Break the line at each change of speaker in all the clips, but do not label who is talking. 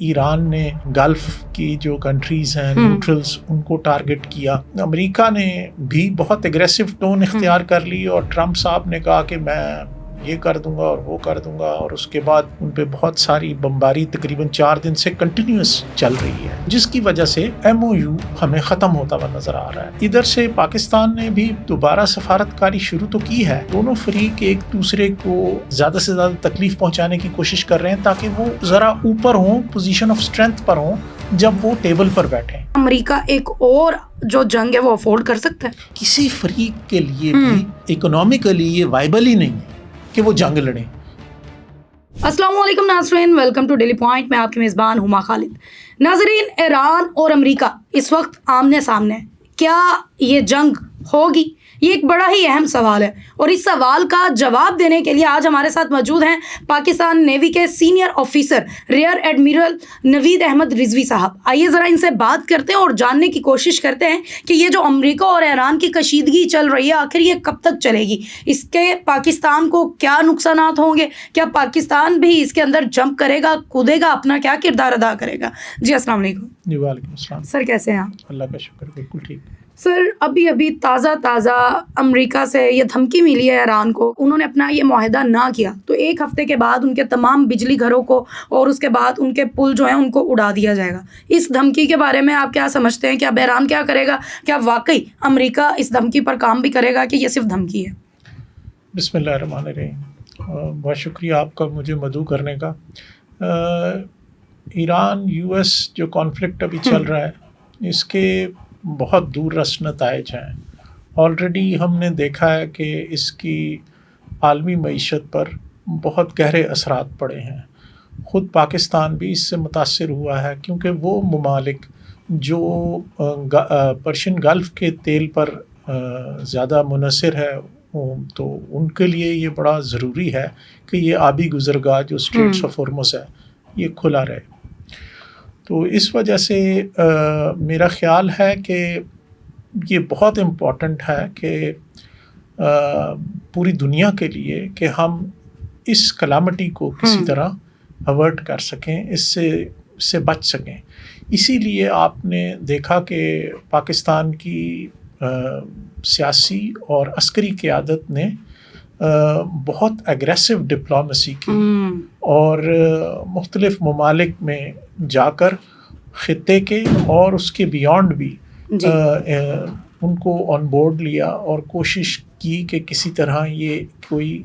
ایران نے گلف کی جو کنٹریز ہیں نیوٹرلز ان کو ٹارگٹ کیا. امریکہ نے بھی بہت اگریسو ٹون اختیار کر لی اور ٹرمپ صاحب نے کہا کہ میں یہ کر دوں گا اور وہ کر دوں گا, اور اس کے بعد ان پہ بہت ساری بمباری تقریباً 4 دن سے کنٹینیوس چل رہی ہے, جس کی وجہ سے ایم او یو ہمیں ختم ہوتا ہوا نظر آ رہا ہے. ادھر سے پاکستان نے بھی دوبارہ سفارتکاری شروع تو کی ہے. دونوں فریق ایک دوسرے کو زیادہ سے زیادہ تکلیف پہنچانے کی کوشش کر رہے ہیں تاکہ وہ ذرا اوپر ہوں, پوزیشن آف اسٹرینتھ پر ہوں جب وہ ٹیبل پر بیٹھیں.
امریکہ ایک اور جو جنگ ہے وہ افورڈ کر سکتا ہے؟
کسی فریق کے لیے بھی اکنامکلی یہ وائبل ہی نہیں ہے کہ وہ جنگ لڑیں.
السلام علیکم ناظرین, ویلکم ٹو ڈیلی پوائنٹ. میں آپ کی میزبان ہما خالد. ناظرین, ایران اور امریکہ اس وقت آمنے سامنے ہیں. کیا یہ جنگ ہوگی؟ یہ ایک بڑا ہی اہم سوال ہے, اور اس سوال کا جواب دینے کے لیے آج ہمارے ساتھ موجود ہیں پاکستان نیوی کے سینئر آفیسر ریئر ایڈمرل نوید احمد رضوی صاحب. آئیے ذرا ان سے بات کرتے ہیں اور جاننے کی کوشش کرتے ہیں کہ یہ جو امریکہ اور ایران کی کشیدگی چل رہی ہے آخر یہ کب تک چلے گی, اس کے پاکستان کو کیا نقصانات ہوں گے, کیا پاکستان بھی اس کے اندر جمپ کرے گا, کودے گا, اپنا کیا کردار ادا کرے گا. جی السلام علیکم.
جی وعلیکم السلام.
سر کیسے ہیں آپ؟
اللہ کا شکر, بالکل ٹھیک.
سر ابھی تازہ امریکہ سے یہ دھمکی ملی ہے ایران کو, انہوں نے اپنا یہ معاہدہ نہ کیا تو 1 ہفتے کے بعد ان کے تمام بجلی گھروں کو اور اس کے بعد ان کے پل جو ہیں ان کو اڑا دیا جائے گا. اس دھمکی کے بارے میں آپ کیا سمجھتے ہیں کہ اب ایران کیا کرے گا؟ کیا واقعی امریکہ اس دھمکی پر کام بھی کرے گا کہ یہ صرف دھمکی ہے؟
بسم اللہ الرحمن الرحیم. بہت شکریہ آپ کا مجھے مدعو کرنے کا. ایران یو ایس جو کانفلکٹ ابھی چل رہا ہے اس کے بہت دور رس نتائج ہیں. آلریڈی ہم نے دیکھا ہے کہ اس کی عالمی معیشت پر بہت گہرے اثرات پڑے ہیں. خود پاکستان بھی اس سے متاثر ہوا ہے کیونکہ وہ ممالک جو پرشین گلف کے تیل پر زیادہ منحصر ہے تو ان کے لیے یہ بڑا ضروری ہے کہ یہ آبی گزرگاہ جو اسٹریٹس آف ہارمز ہے یہ کھلا رہے. تو اس وجہ سے میرا خیال ہے کہ یہ بہت امپورٹنٹ ہے کہ پوری دنیا کے لیے کہ ہم اس کلامٹی کو کسی طرح اوائڈ کر سکیں, اس سے بچ سکیں. اسی لیے آپ نے دیکھا کہ پاکستان کی سیاسی اور عسکری قیادت نے بہت اگریسو ڈپلومیسی کی اور مختلف ممالک میں جا کر خطے کے اور اس کے بیانڈ بھی ان کو آن بورڈ لیا اور کوشش کی کہ کسی طرح یہ کوئی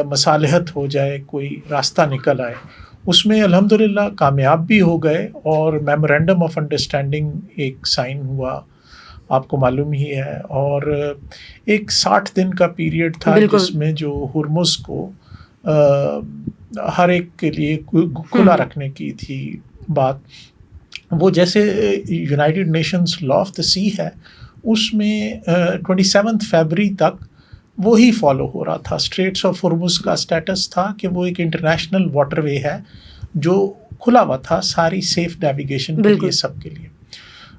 مصالحت ہو جائے, کوئی راستہ نکل آئے. اس میں الحمدللہ کامیاب بھی ہو گئے اور میمورینڈم آف انڈرسٹینڈنگ ایک سائن ہوا, آپ کو معلوم ہی ہے. اور ایک 60 دن کا پیریڈ تھا جس میں جو ہرمز کو ہر ایک کے لیے کھلا رکھنے کی تھی بات. وہ جیسے United Nations law of the sea ہے اس میں 27 فیبری تک وہی فالو ہو رہا تھا. اسٹریٹس آف ہرمز کا اسٹیٹس تھا کہ وہ ایک انٹرنیشنل واٹر وے ہے جو کھلا ہوا تھا ساری سیف نیویگیشن کے لیے, سب کے لیے.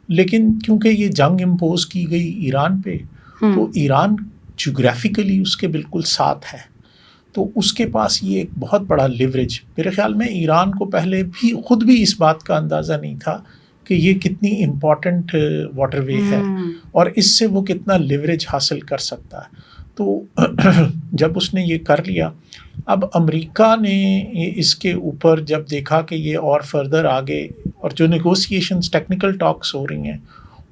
لیکن کیونکہ یہ جنگ امپوز کی گئی ایران پہ تو ایران جغرافیکلی اس کے بالکل ساتھ ہے, تو اس کے پاس یہ ایک بہت بڑا لیوریج. میرے خیال میں ایران کو پہلے بھی خود بھی اس بات کا اندازہ نہیں تھا کہ یہ کتنی امپورٹنٹ واٹر وے ہے اور اس سے وہ کتنا لیوریج حاصل کر سکتا ہے. تو جب اس نے یہ کر لیا, اب امریکہ نے اس کے اوپر جب دیکھا کہ یہ اور فردر آگے اور جو نیگوسیشنز ٹیکنیکل ٹاکس ہو رہی ہیں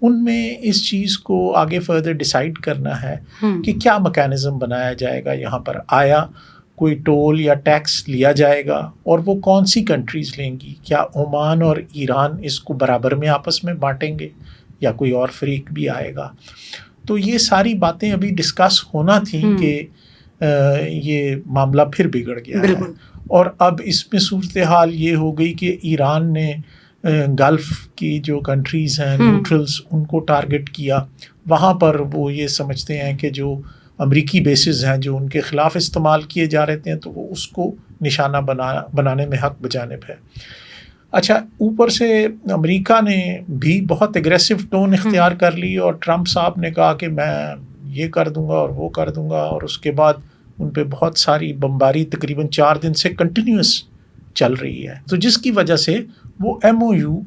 ان میں اس چیز کو آگے فردر ڈیسائیڈ کرنا ہے کہ کیا میکینزم بنایا جائے گا یہاں پر. آیا کوئی ٹول یا ٹیکس لیا جائے گا اور وہ کون سی کنٹریز لیں گی؟ کیا عمان اور ایران اس کو برابر میں آپس میں بانٹیں گے یا کوئی اور فریق بھی آئے گا؟ تو یہ ساری باتیں ابھی ڈسکس ہونا تھیں کہ یہ معاملہ پھر بگڑ گیا ہے. اور اب اس میں صورتحال یہ ہو گئی کہ ایران نے گلف کی جو کنٹریز ہیں نیوٹرلز ان کو ٹارگٹ کیا. وہاں پر وہ یہ سمجھتے ہیں کہ جو امریکی بیسز ہیں جو ان کے خلاف استعمال کیے جا رہے ہیں تو وہ اس کو نشانہ بنانے میں حق بجانب ہے. اچھا, اوپر سے امریکہ نے بھی بہت اگریسو ٹون اختیار کر لی اور ٹرمپ صاحب نے کہا کہ میں یہ کر دوں گا اور وہ کر دوں گا, اور اس کے بعد ان پہ بہت ساری بمباری تقریباً 4 دن سے کنٹینیوس چل رہی ہے. تو جس کی وجہ سے وہ MOU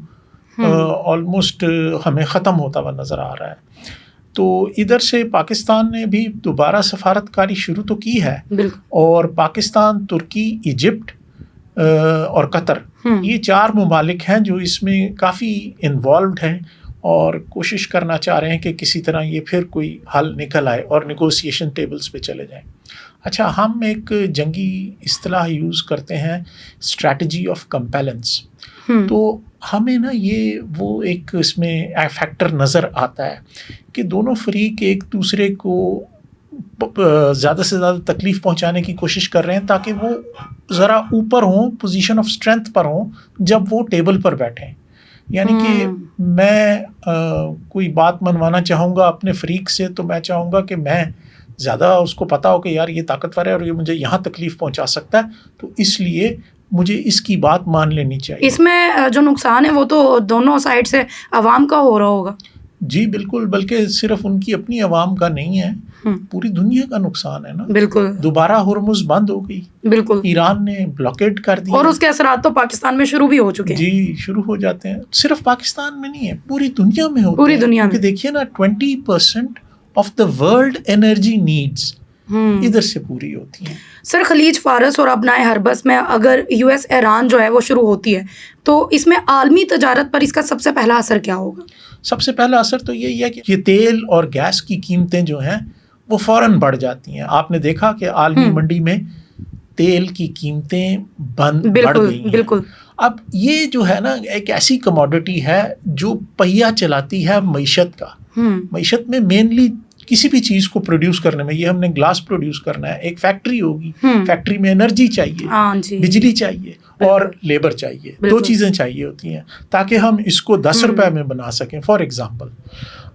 آلموسٹ ہمیں ختم ہوتا ہوا نظر آ رہا ہے. تو ادھر سے پاکستان نے بھی دوبارہ سفارتکاری شروع تو کی ہے, اور پاکستان, ترکی, ایجپٹ اور قطر, یہ 4 ممالک ہیں جو اس میں کافی انوالوڈ ہیں اور کوشش کرنا چاہ رہے ہیں کہ کسی طرح یہ پھر کوئی حل نکل آئے اور نیگوسیشن ٹیبلز پہ چلے جائیں. اچھا, ہم ایک جنگی اصطلاح یوز کرتے ہیں اسٹریٹجی آف کمپیلنس. تو ہمیں نا یہ وہ ایک اس میں فیکٹر نظر آتا ہے کہ دونوں فریق ایک دوسرے کو زیادہ سے زیادہ تکلیف پہنچانے کی کوشش کر رہے ہیں تاکہ وہ ذرا اوپر ہوں, پوزیشن آف اسٹرینتھ پر ہوں جب وہ ٹیبل پر بیٹھیں. یعنی کہ میں کوئی بات منوانا چاہوں گا اپنے فریق سے, تو میں چاہوں گا کہ میں زیادہ اس کو پتا ہو کہ یار یہ طاقتور ہے اور یہ مجھے یہاں تکلیف پہنچا سکتا ہے, تو اس لیے مجھے اس کی بات مان لینی چاہیے.
اس میں جو نقصان ہے وہ تو دونوں سائڈ سے عوام کا ہو رہا ہوگا.
جی بالکل, بلکہ صرف ان کی اپنی عوام کا نہیں ہے, پوری دنیا کا نقصان ہے نا.
بالکل,
دوبارہ ہرمز بند ہو گئی,
بالکل,
ایران نے بلاکیڈ کر دیا,
اور اس کے اثرات تو پاکستان میں شروع بھی ہو چکے ہیں.
جی شروع ہو جاتے ہیں, صرف پاکستان میں نہیں ہے, پوری دنیا میں ہوتے ہیں.
پوری دنیا میں
دیکھیے نا 20% of the world energy needs ادھر سے پوری ہوتی ہیں.
سر, خلیج فارس اور ابنائے حربس میں اگر US ایران جو ہے وہ شروع ہوتی ہے تو اس میں عالمی تجارت پر اس کا سب سے پہلا اثر کیا ہوگا؟
سب سے پہلا اثر تو یہی ہے کہ یہ تیل اور گیس کی قیمتیں جو ہیں وہ فوراً بڑھ جاتی ہیں. آپ نے دیکھا کہ عالمی منڈی میں تیل کی قیمتیں بڑھ گئی ہیں.
بالکل.
اب یہ جو ہے نا ایک ایسی کموڈٹی ہے جو پہیا چلاتی ہے معیشت کا. معیشت میں مینلی کسی بھی چیز کو پروڈیوس کرنے میں, یہ ہم نے گلاس پروڈیوس کرنا ہے, ایک فیکٹری ہوگی, فیکٹری میں انرجی چاہیے, بجلی چاہیے اور لیبر چاہیے, 2 چیزیں چاہیے ہوتی ہیں تاکہ ہم اس کو 10 روپے میں بنا سکیں. فار ایگزامپل,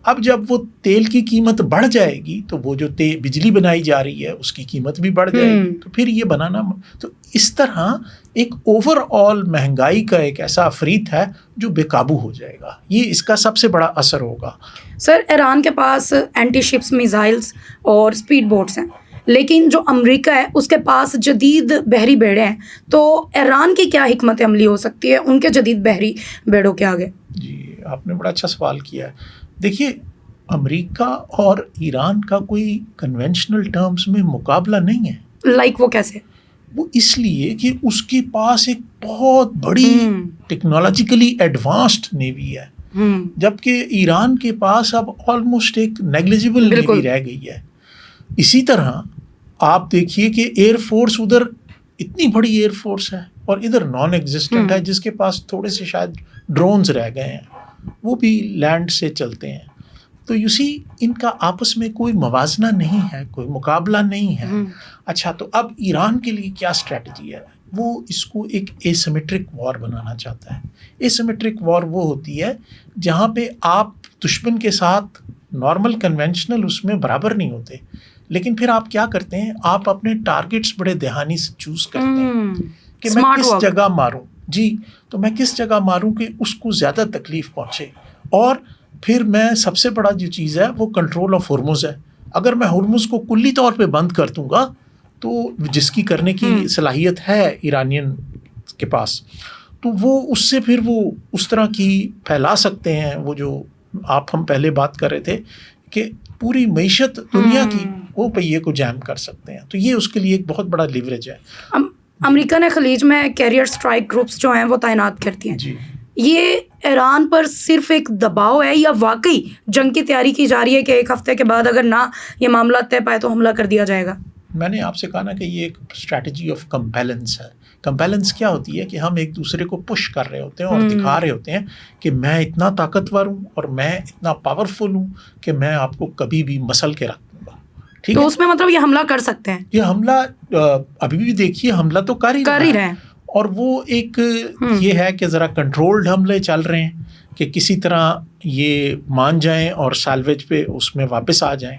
اب جب وہ تیل کی قیمت بڑھ جائے گی تو وہ جو بجلی بنائی جا رہی ہے اس کی قیمت بھی بڑھ جائے گی, تو پھر یہ بنانا, تو اس طرح ایک اوور آل مہنگائی کا ایک ایسا افریت ہے جو بے قابو ہو جائے گا. یہ اس کا سب سے بڑا اثر ہوگا.
سر, ایران کے پاس اینٹی شپس میزائلز اور اسپیڈ بوٹس ہیں, لیکن جو امریکہ ہے اس کے پاس جدید بحری بیڑے ہیں, تو ایران کی کیا حکمت عملی ہو سکتی ہے ان کے جدید بحری بیڑوں کے آگے؟
جی آپ نے بڑا اچھا سوال کیا ہے. دیکھیے, امریکہ اور ایران کا کوئی کنونشنل ٹرمز میں مقابلہ نہیں ہے.
لائک وہ کیسے؟
وہ اس لیے کہ اس کے پاس ایک بہت بڑی ٹیکنالوجیکلی ایڈوانسڈ نیوی ہے, جبکہ ایران کے پاس اب آلموسٹ ایک نیگلیجبل نیوی رہ گئی ہے. اسی طرح آپ دیکھیے کہ ایئر فورس, ادھر اتنی بڑی ایئر فورس ہے اور ادھر نان ایگزسٹنٹ ہے, جس کے پاس تھوڑے سے شاید ڈرونز رہ گئے ہیں, وہ بھی لینڈ سے چلتے ہیں. تو یو سی ان کا آپس میں کوئی موازنہ نہیں ہے, کوئی مقابلہ نہیں ہے. اچھا, تو اب ایران کے لیے کیا اسٹریٹجی ہے؟ وہ اس کو ایک ایسیمیٹرک وار بنانا چاہتا ہے. ایسیمیٹرک وار وہ ہوتی ہے جہاں پہ آپ دشمن کے ساتھ نارمل کنونشنل اس میں برابر نہیں ہوتے, لیکن پھر آپ کیا کرتے ہیں, آپ اپنے ٹارگٹس بڑے دہانی سے چوز کرتے ہیں کہ میں کس جگہ ماروں. جی, تو میں کس جگہ ماروں کہ اس کو زیادہ تکلیف پہنچے. اور پھر میں سب سے بڑا جو چیز ہے وہ کنٹرول آف ہرمز ہے. اگر میں ہرمز کو کلی طور پہ بند کر دوں گا, تو جس کی کرنے کی صلاحیت ہے ایرانین کے پاس, تو وہ اس سے پھر وہ اس طرح کی پھیلا سکتے ہیں, وہ جو ہم پہلے بات کر رہے تھے کہ پوری معیشت دنیا کی وہ پہیے کو جیم کر سکتے ہیں. تو یہ اس کے لیے ایک بہت بڑا لیوریج ہے.
امریکہ نے خلیج میں کیریئر سٹرائک گروپس جو ہیں وہ تعینات کرتی ہیں.
جی,
یہ ایران پر صرف ایک دباؤ ہے یا واقعی جنگ کی تیاری کی جا رہی ہے کہ ایک ہفتے کے بعد اگر نہ یہ معاملہ طے پائے تو حملہ کر دیا جائے گا؟
میں نے آپ سے کہا نا کہ یہ ایک اسٹریٹجی آف کمپیلنس ہے. کمپیلنس کیا ہوتی ہے کہ ہم ایک دوسرے کو پش کر رہے ہوتے ہیں اور دکھا رہے ہوتے ہیں کہ میں اتنا طاقتور ہوں اور میں اتنا پاورفل ہوں کہ میں آپ کو کبھی بھی مسل کے رکھ دوں گا. ٹھیک ہے,
تو اس میں مطلب یہ حملہ کر سکتے ہیں.
یہ حملہ ابھی بھی دیکھیے حملہ تو کر ہی رہے ہیں, اور وہ ایک یہ ہے کہ ذرا کنٹرولڈ حملے چل رہے ہیں کہ کسی طرح یہ مان جائیں اور سالویج پہ اس میں واپس آ جائیں.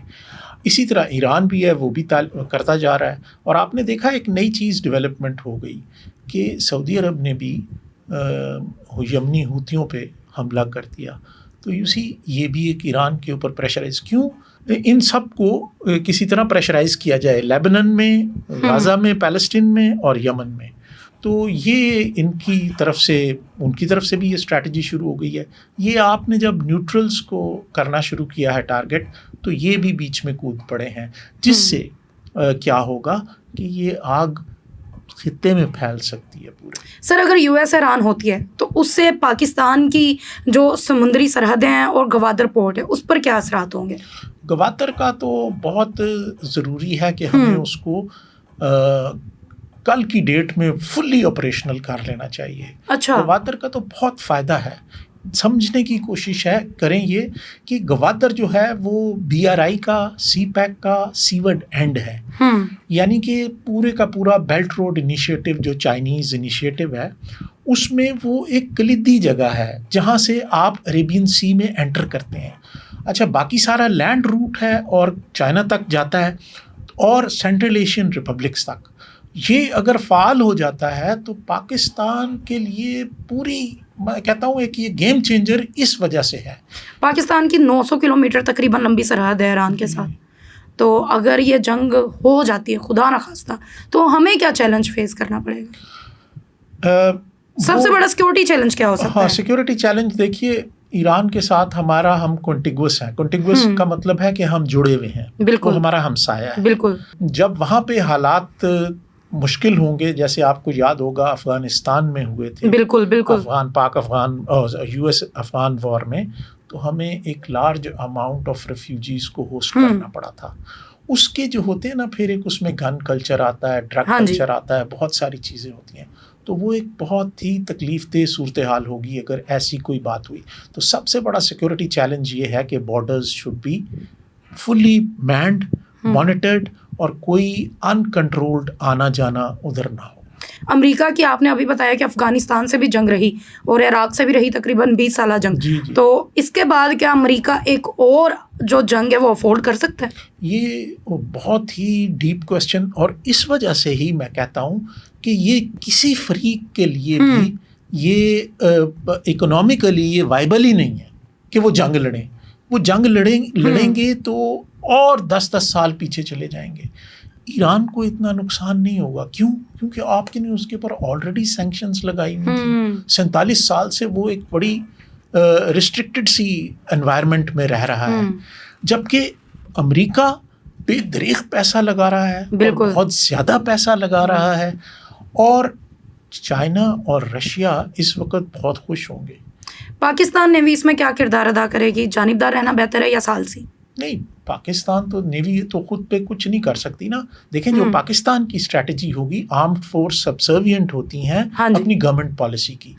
اسی طرح ایران بھی ہے, وہ بھی کرتا جا رہا ہے. اور آپ نے دیکھا ایک نئی چیز ڈیولپمنٹ ہو گئی کہ سعودی عرب نے بھی یمنی ہوتیوں پہ حملہ کر دیا. تو یہ بھی ایک ایران کے اوپر پریشرائز, کیوں ان سب کو کسی طرح پریشرائز کیا جائے, لیبنن میں, غزہ میں, پیلسٹین میں اور یمن میں. تو یہ ان کی طرف سے بھی یہ اسٹریٹجی شروع ہو گئی ہے. یہ آپ نے جب نیوٹرلز کو کرنا شروع کیا ہے ٹارگٹ, تو یہ بھی بیچ میں کود پڑے ہیں, جس سے کیا ہوگا کہ یہ آگ خطے میں پھیل سکتی ہے پورے.
سر اگر یو ایس ایران ہوتی ہے تو اس سے پاکستان کی جو سمندری سرحدیں ہیں اور گوادر پورٹ ہے اس پر کیا اثرات ہوں گے؟
گوادر کا تو بہت ضروری ہے کہ ہمیں اس کو کل کی ڈیٹ میں فلی آپریشنل کر لینا چاہیے.
اچھا.
گوادر کا تو بہت فائدہ ہے. سمجھنے کی کوشش کریں یہ کہ گوادر جو ہے وہ BRI کا سی پیک کا سیورڈ اینڈ ہے. یعنی کہ پورے کا پورا بیلٹ روڈ انیشیٹو جو چائنیز انیشیٹو ہے اس میں وہ ایک کلیدی جگہ ہے جہاں سے آپ عربین سی میں انٹر کرتے ہیں. اچھا, باقی سارا لینڈ روٹ ہے اور چائنا تک جاتا ہے اور سینٹرل ایشین ریپبلکس تک. یہ اگر فعال ہو جاتا ہے تو پاکستان کے لیے پوری, میں کہتا ہوں کہ یہ گیم چینجر اس وجہ سے ہے.
پاکستان کی 900 کلومیٹر تقریباً لمبی سرحد ہے ایران کے ساتھ, تو اگر یہ جنگ ہو جاتی ہے خدا نخواستہ تو ہمیں کیا چیلنج فیس کرنا پڑے گا؟ سب سے بڑا سیکورٹی چیلنج کیا ہو سکتا ہے؟
سیکورٹی چیلنج دیکھیے, ایران کے ساتھ ہم کنٹیگوس ہیں. کنٹیگوس کا مطلب ہے کہ ہم جڑے ہوئے ہیں, بالکل ہمارا ہمسایہ ہے. بالکل. جب وہاں پہ حالات مشکل ہوں گے, جیسے آپ کو یاد ہوگا افغانستان میں ہوئے تھے, بالکل افغان US افغان وار میں, تو ہمیں ایک لارج اماؤنٹ آف ریفیوجیز کو ہوسٹ کرنا پڑا تھا. اس کے جو ہوتے ہیں نا, پھر ایک اس میں گن کلچر آتا ہے, ڈرگ کلچر آتا ہے, بہت ساری چیزیں ہوتی ہیں. تو وہ ایک بہت ہی تکلیف دہ صورتحال ہوگی اگر ایسی کوئی بات ہوئی. تو سب سے بڑا سیکورٹی چیلنج یہ ہے کہ borders should be fully manned, monitored, اور کوئی ان کنٹرولڈ آنا جانا ادھر نہ ہو.
امریکہ کی آپ نے ابھی بتایا کہ افغانستان سے بھی جنگ رہی اور عراق سے بھی رہی, تقریباً 20 سالہ جنگ.
جی.
تو اس کے بعد کیا امریکہ ایک اور جو جنگ ہے وہ افورڈ کر سکتا ہے؟
یہ بہت ہی ڈیپ کویسچن, اور اس وجہ سے ہی میں کہتا ہوں کہ یہ کسی فریق کے لیے بھی یہ اکنامکلی یہ وائبل ہی نہیں ہے کہ وہ جنگ لڑیں. وہ جنگ لڑیں گے تو اور 10 سال پیچھے چلے جائیں گے. ایران کو اتنا نقصان نہیں ہوگا. کیونکہ آپ کے نے اس کے پر آلریڈی سینکشنز لگائی ہوئی تھیں. 47 سال سے وہ ایک بڑی ریسٹرکٹڈ سی انوائرمنٹ میں رہ رہا ہے, جبکہ امریکہ بے دریغ پیسہ لگا رہا ہے, بہت زیادہ پیسہ لگا رہا ہے, اور چائنا اور رشیا اس وقت بہت خوش ہوں گے.
پاکستان نیوی اس میں کیا کردار ادا کرے گی؟ جانبدار رہنا بہتر ہے یا ثالثی؟
نہیں, پاکستان تو نیوی تو خود پہ کچھ نہیں کر سکتی نا. دیکھیں جو پاکستان کی اسٹریٹجی ہوگی, آرمڈ فورس سبسروینٹ ہوتی ہیں اپنی گورنمنٹ پالیسی کی.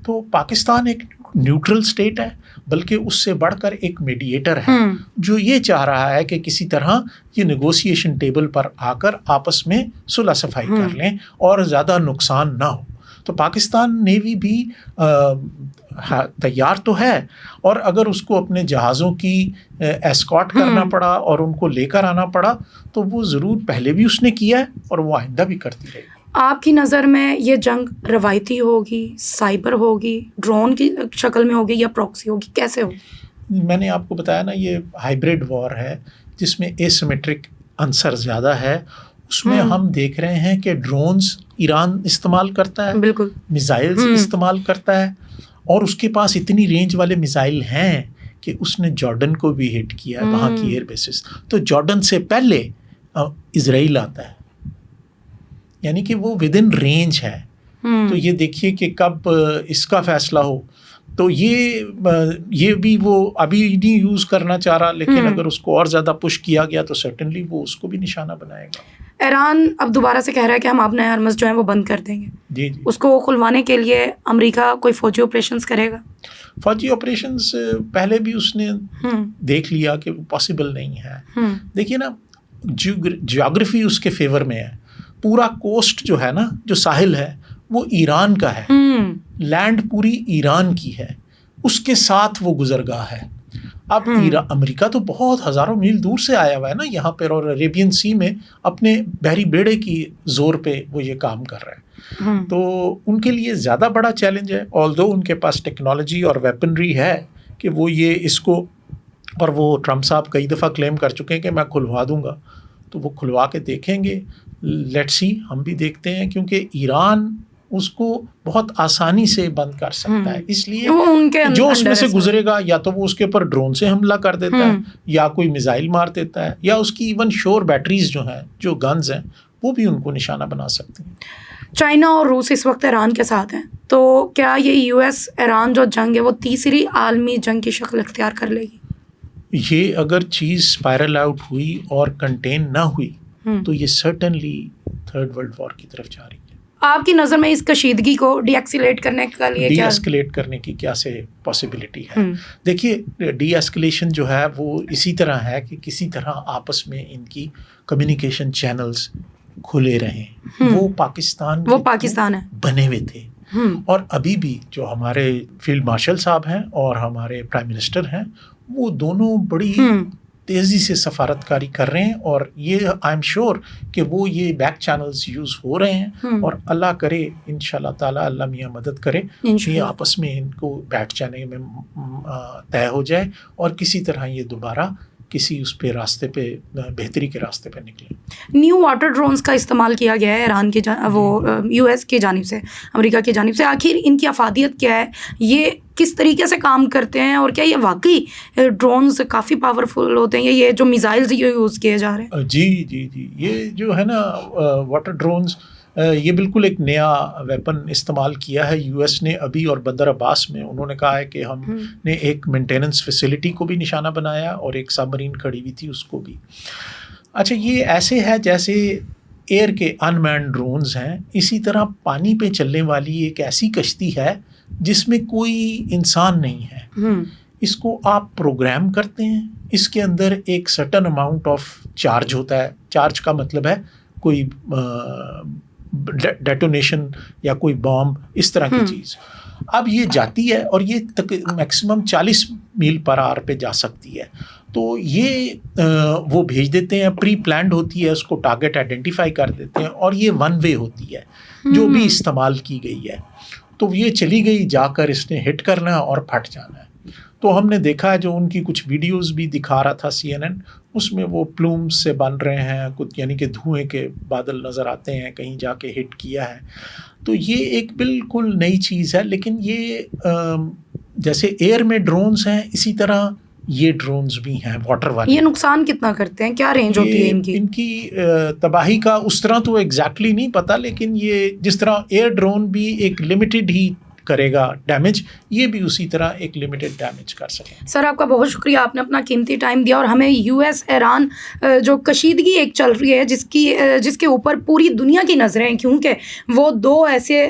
تو پاکستان ایک نیوٹرل اسٹیٹ ہے, بلکہ اس سے بڑھ کر ایک میڈیٹر ہے جو یہ چاہ رہا ہے کہ کسی طرح یہ نیگوسیشن ٹیبل پر آ کر آپس میں صلح صفائی کر لیں اور زیادہ نقصان نہ ہو. تو پاکستان نیوی بھی تیار تو ہے, اور اگر اس کو اپنے جہازوں کی ایسکارٹ کرنا پڑا اور ان کو لے کر آنا پڑا تو وہ ضرور پہلے بھی اس نے کیا ہے اور وہ آئندہ بھی کرتی رہے گی.
آپ کی نظر میں یہ جنگ روایتی ہوگی, سائبر ہوگی, ڈرون کی شکل میں ہوگی, یا پراکسی ہوگی, کیسے ہوگی؟
میں نے آپ کو بتایا نا, یہ ہائبرڈ وار ہے جس میں ایسیمیٹرک عنصر زیادہ ہے. اس میں ہم دیکھ رہے ہیں کہ ڈرونز ایران استعمال کرتا ہے, بالکل میزائلز استعمال کرتا ہے, اور اس کے پاس اتنی رینج والے میزائل ہیں کہ اس نے جارڈن کو بھی ہٹ کیا ہے, وہاں کی ایئر بیسز. تو جارڈن سے پہلے اسرائیل آتا ہے, یعنی کہ وہ ود ان رینج ہے. تو یہ دیکھیے کہ کب اس کا فیصلہ ہو. تو یہ بھی وہ ابھی نہیں یوز کرنا چاہ رہا, لیکن اگر اس کو اور زیادہ پش کیا گیا تو سرٹنلی وہ اس کو بھی نشانہ بنائے گا.
ایران اب دوبارہ سے کہہ رہا ہے کہ ہم اپنے آرمز جو ہیں وہ بند کر دیں گے.
جی.
اس کو کھلوانے کے لیے امریکہ کوئی فوجی آپریشنز کرے گا؟
فوجی آپریشنز پہلے بھی اس نے دیکھ لیا کہ پاسبل نہیں ہے. دیکھیے نا, جیوگرافی اس کے فیور میں ہے. پورا کوسٹ جو ہے نا, جو ساحل ہے, وہ ایران کا ہے. لینڈ پوری ایران کی ہے, اس کے ساتھ وہ گزرگاہ ہے. اب امریکہ تو بہت ہزاروں میل دور سے آیا ہوا ہے نا یہاں پر, اور عربین سی میں اپنے بحری بیڑے کی زور پہ وہ یہ کام کر رہا ہے. تو ان کے لیے زیادہ بڑا چیلنج ہے, آلدو ان کے پاس ٹیکنالوجی اور ویپنری ہے کہ وہ یہ اس کو, اور وہ ٹرمپ صاحب کئی دفعہ کلیم کر چکے ہیں کہ میں کھلوا دوں گا. تو وہ کھلوا کے دیکھیں گے, لیٹس سی, ہم بھی دیکھتے ہیں, کیونکہ ایران اس کو بہت آسانی سے بند کر سکتا ہے. اس لیے
وہ ان کے
جو اس میں سے گزرے گا یا تو وہ اس کے اوپر ڈرون سے حملہ کر دیتا ہے یا کوئی میزائل مار دیتا ہے, یا اس کی ایون شور بیٹریز جو ہیں, جو گنز ہیں, وہ بھی ان کو نشانہ بنا سکتے ہیں.
چائنا اور روس اس وقت ایران کے ساتھ ہیں, تو کیا یہ یو ایس ایران جو جنگ ہے وہ تیسری عالمی جنگ کی شکل اختیار کر لے گی؟
یہ اگر چیز اسپائرل آؤٹ ہوئی اور کنٹین نہ ہوئی تو یہ سرٹنلی تھرڈ ورلڈ وار کی طرف جا رہی ہے.
آپ کی نظر میں اس کشیدگی کو ڈی ایکسیلیٹ کرنے کے لیے
ڈی ایسکلیٹ کرنے کی کیا سے پاسبلٹی ہے؟ دیکھیے, ڈی ایسکلیشن جو ہے وہ اسی طرح ہے کہ کسی طرح آپس میں ان کی کمیونیکیشن چینلز کھلے رہیں. وہ پاکستان ہے بنے ہوئے تھے, اور ابھی بھی جو ہمارے فیلڈ مارشل صاحب ہیں اور ہمارے پرائم منسٹر ہیں, وہ دونوں بڑی تیزی سے سفارتکاری کر رہے ہیں, اور یہ آئی ایم شیور کہ وہ یہ بیک چینلز یوز ہو رہے ہیں, اور اللہ کرے انشاءاللہ تعالیٰ, اللہ میاں مدد کرے یہ آپس میں ان کو بیٹھ جانے میں طے ہو جائے اور کسی طرح یہ دوبارہ کسی اس پہ راستے پہ بہتری کے راستے پہ نکلے.
نیو واٹر ڈرونز کا استعمال کیا گیا ہے ایران کی وہ یو ایس کی جانب سے, امریکہ کی جانب سے. آخر ان کی افادیت کیا ہے, یہ کس طریقے سے کام کرتے ہیں, اور کیا یہ واقعی ڈرونز کافی پاورفل ہوتے ہیں, یہ جو میزائلز یوز کیے جا رہے ہیں؟
جی, یہ جو ہے نا واٹر ڈرونز, یہ بالکل ایک نیا ویپن استعمال کیا ہے یو ایس نے ابھی, اور بندر عباس میں انہوں نے کہا ہے کہ ہم نے ایک مینٹیننس فیسلٹی کو بھی نشانہ بنایا اور ایک سب مرین کھڑی ہوئی تھی اس کو بھی. اچھا, یہ ایسے ہے جیسے ایئر کے ان مینڈ ڈرونز ہیں, اسی طرح پانی پہ چلنے والی ایک ایسی کشتی ہے جس میں کوئی انسان نہیں ہے. اس کو آپ پروگرام کرتے ہیں, اس کے اندر ایک سرٹن اماؤنٹ آف چارج ہوتا ہے. چارج کا مطلب ہے کوئی ڈیٹونیشن یا کوئی بام, اس طرح کی چیز. اب یہ جاتی ہے اور یہ میکسیمم 40 میل پر آور پہ جا سکتی ہے. تو یہ وہ بھیج دیتے ہیں, پری پلانڈ ہوتی ہے, اس کو ٹارگیٹ آئیڈینٹیفائی کر دیتے ہیں, اور یہ ون وے ہوتی ہے جو بھی استعمال کی گئی ہے. تو یہ چلی گئی, جا کر اس نے ہٹ کرنا اور پھٹ جانا ہے. تو ہم نے دیکھا ہے, جو ان کی کچھ ویڈیوز بھی دکھا رہا تھا CNN, اس میں وہ پلومز سے بن رہے ہیں کچھ, یعنی کہ دھوئیں کے بادل نظر آتے ہیں, کہیں جا کے ہٹ کیا ہے. تو یہ ایک بالکل نئی چیز ہے. لیکن یہ جیسے ایئر میں ڈرونز ہیں, اسی طرح یہ ڈرونز بھی ہیں واٹر والے.
یہ نقصان کتنا کرتے ہیں, کیا رینج ہوتی ہے
ان کی تباہی کا اس طرح تو ایگزیکٹلی نہیں پتا, لیکن یہ جس طرح ایئر ڈرون بھی ایک لمیٹڈ ہی کرے گا ڈیمیج, یہ بھی اسی طرح ایک لمیٹڈ ڈیمیج کر سکے.
سر, آپ کا بہت شکریہ, آپ نے اپنا قیمتی ٹائم دیا, اور ہمیں یو ایس ایران جو کشیدگی ایک چل رہی ہے جس کے اوپر پوری دنیا کی نظریں ہیں, کیونکہ وہ دو ایسے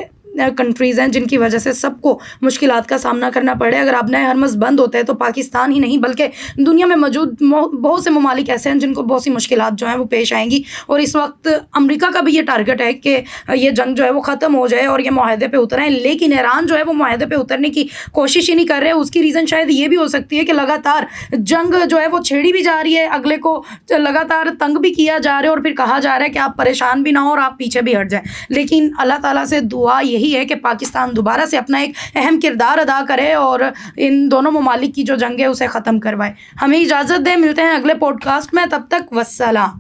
کنٹریز ہیں جن کی وجہ سے سب کو مشکلات کا سامنا کرنا پڑے. اگر اب نئے ہرمز بند ہوتے ہیں تو پاکستان ہی نہیں بلکہ دنیا میں موجود بہت سے ممالک ایسے ہیں جن کو بہت سی مشکلات جو ہیں وہ پیش آئیں گی. اور اس وقت امریکہ کا بھی یہ ٹارگٹ ہے کہ یہ جنگ جو ہے وہ ختم ہو جائے اور یہ معاہدے پہ اتریں, لیکن ایران جو ہے وہ معاہدے پہ اترنے کی کوشش ہی نہیں کر رہے. اس کی ریزن شاید یہ بھی ہو سکتی ہے کہ لگاتار جنگ جو ہے وہ چھیڑی بھی جا رہی ہے, اگلے کو لگاتار تنگ بھی کیا جا رہا ہے, اور پھر کہا جا رہا ہے کہ آپ پریشان بھی نہ ہو اور آپ پیچھے بھی ہٹ جائیں. لیکن اللہ تعالیٰ سے دعا یہی ہے کہ پاکستان دوبارہ سے اپنا ایک اہم کردار ادا کرے اور ان دونوں ممالک کی جو جنگ ہے اسے ختم کروائے. ہمیں اجازت دیں, ملتے ہیں اگلے پوڈ کاسٹ میں, تب تک والسلام.